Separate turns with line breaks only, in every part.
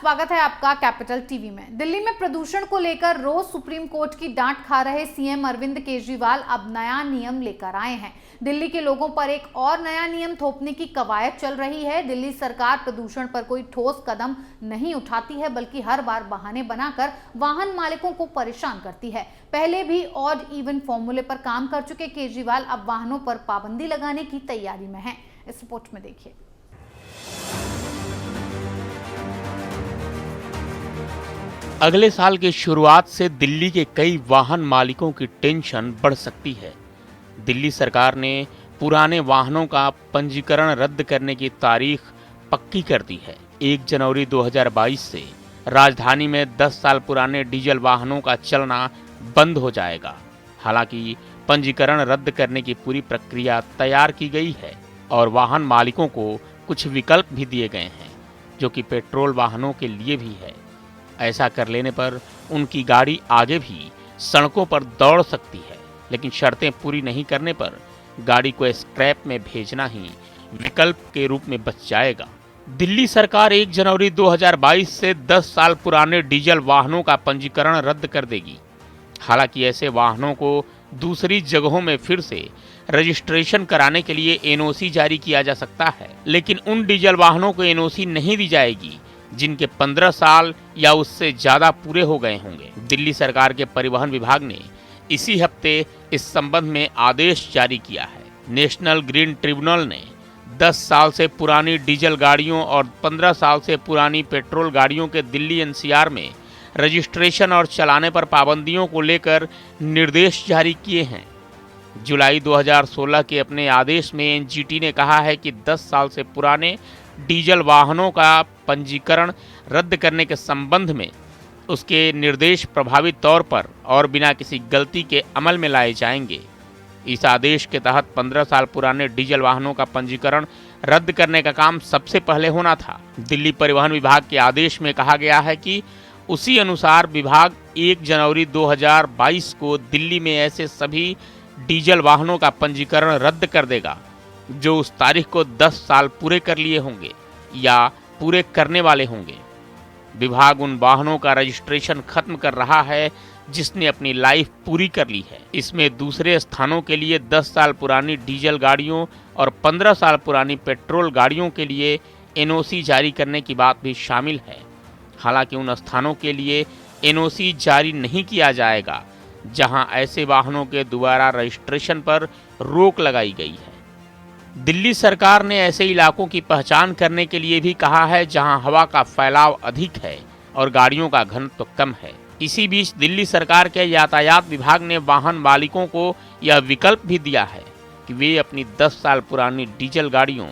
स्वागत है आपका कैपिटल टीवी में। दिल्ली में प्रदूषण को लेकर रोज सुप्रीम कोर्ट की डांट खा रहे सीएम अरविंद केजरीवाल अब नया नियम लेकर आए हैं। दिल्ली के लोगों पर एक और नया नियम थोपने की कवायद चल रही है। दिल्ली सरकार प्रदूषण पर कोई ठोस कदम नहीं उठाती है, बल्कि हर बार बहाने बनाकर वाहन मालिकों को परेशान करती है। पहले भी ऑड इवन फॉर्मूले पर काम कर चुके केजरीवाल अब वाहनों पर पाबंदी लगाने की तैयारी में है। इस रिपोर्ट में देखिए।
अगले साल की शुरुआत से दिल्ली के कई वाहन मालिकों की टेंशन बढ़ सकती है। दिल्ली सरकार ने पुराने वाहनों का पंजीकरण रद्द करने की तारीख पक्की कर दी है। 1 जनवरी 2022 से राजधानी में 10 साल पुराने डीजल वाहनों का चलना बंद हो जाएगा। हालांकि पंजीकरण रद्द करने की पूरी प्रक्रिया तैयार की गई है और वाहन मालिकों को कुछ विकल्प भी दिए गए हैं, जो कि पेट्रोल वाहनों के लिए भी है। ऐसा कर लेने पर उनकी गाड़ी आगे भी सड़कों पर दौड़ सकती है, लेकिन शर्तें पूरी नहीं करने पर गाड़ी को स्क्रैप में भेजना ही विकल्प के रूप में बच जाएगा। दिल्ली सरकार 1 जनवरी 2022 से 10 साल पुराने डीजल वाहनों का पंजीकरण रद्द कर देगी। हालांकि ऐसे वाहनों को दूसरी जगहों में फिर से रजिस्ट्रेशन कराने के लिए एनओसी जारी किया जा सकता है, लेकिन उन डीजल वाहनों को एनओसी नहीं दी जाएगी जिनके 15 साल या उससे ज्यादा पूरे हो गए होंगे। दिल्ली सरकार के परिवहन विभाग ने इसी हफ्ते इस संबंध में आदेश जारी किया है। नेशनल ग्रीन ट्रिब्यूनल ने 10 साल से पुरानी डीजल गाड़ियों और 15 साल से पुरानी पेट्रोल गाड़ियों के दिल्ली एनसीआर में रजिस्ट्रेशन और चलाने पर पाबंदियों को लेकर निर्देश जारी किए हैं। जुलाई 2016 के अपने आदेश में एनजीटी ने कहा है कि 10 साल से पुराने डीजल वाहनों का पंजीकरण रद्द करने के संबंध में उसके निर्देश प्रभावी तौर पर और बिना किसी गलती के अमल में लाए जाएंगे। इस आदेश के तहत 15 साल पुराने डीजल वाहनों का पंजीकरण रद्द करने का काम सबसे पहले होना था। दिल्ली परिवहन विभाग के आदेश में कहा गया है कि उसी अनुसार विभाग 1 जनवरी 2022 को दिल्ली में ऐसे सभी डीजल वाहनों का पंजीकरण रद्द कर देगा जो उस तारीख को 10 साल पूरे कर लिए होंगे या पूरे करने वाले होंगे। विभाग उन वाहनों का रजिस्ट्रेशन खत्म कर रहा है जिसने अपनी लाइफ पूरी कर ली है। इसमें दूसरे स्थानों के लिए 10 साल पुरानी डीजल गाड़ियों और 15 साल पुरानी पेट्रोल गाड़ियों के लिए एनओसी जारी करने की बात भी शामिल है। हालांकि उन स्थानों के लिए एनओसी जारी नहीं किया जाएगा जहां ऐसे वाहनों के दोबारा रजिस्ट्रेशन पर रोक लगाई गई है। दिल्ली सरकार ने ऐसे इलाकों की पहचान करने के लिए भी कहा है जहां हवा का फैलाव अधिक है और गाड़ियों का घनत्व कम है। इसी बीच दिल्ली सरकार के यातायात विभाग ने वाहन मालिकों को यह विकल्प भी दिया है कि वे अपनी 10 साल पुरानी डीजल गाड़ियों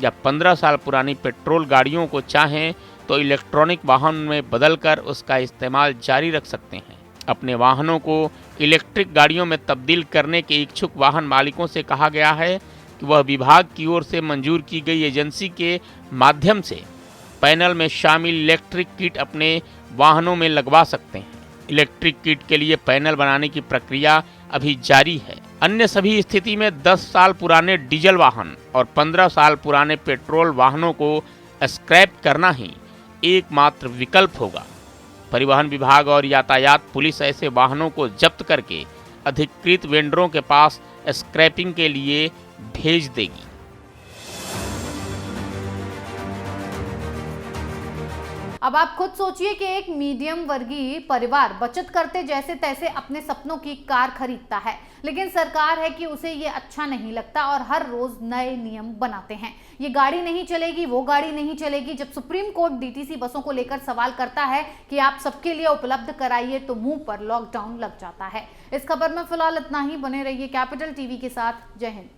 या 15 साल पुरानी पेट्रोल गाड़ियों को चाहें तो इलेक्ट्रॉनिक वाहन में बदलकर उसका इस्तेमाल जारी रख सकते हैं। अपने वाहनों को इलेक्ट्रिक गाड़ियों में तब्दील करने के इच्छुक वाहन मालिकों से कहा गया है कि वह विभाग की ओर से मंजूर की गई एजेंसी के माध्यम से पैनल में शामिल इलेक्ट्रिक किट अपने वाहनों में लगवा सकते हैं। इलेक्ट्रिक किट के लिए पैनल बनाने की प्रक्रिया अभी जारी है। अन्य सभी स्थिति में 10 साल पुराने डीजल वाहन और 15 साल पुराने पेट्रोल वाहनों को स्क्रैप करना ही एकमात्र विकल्प होगा। परिवहन विभाग और यातायात पुलिस ऐसे वाहनों को जब्त करके अधिकृत वेंडरों के पास स्क्रैपिंग के लिए भेज देगी।
अब आप खुद सोचिए कि एक मीडियम वर्गीय परिवार बचत करते जैसे तैसे अपने सपनों की कार खरीदता है, लेकिन सरकार है कि उसे ये अच्छा नहीं लगता और हर रोज नए नियम बनाते हैं। ये गाड़ी नहीं चलेगी, वो गाड़ी नहीं चलेगी। जब सुप्रीम कोर्ट डीटीसी बसों को लेकर सवाल करता है कि आप सबके लिए उपलब्ध कराइए, तो मुंह पर लॉकडाउन लग जाता है। इस खबर में फिलहाल इतना ही। बने रहिए कैपिटल टीवी के साथ। जय हिंद।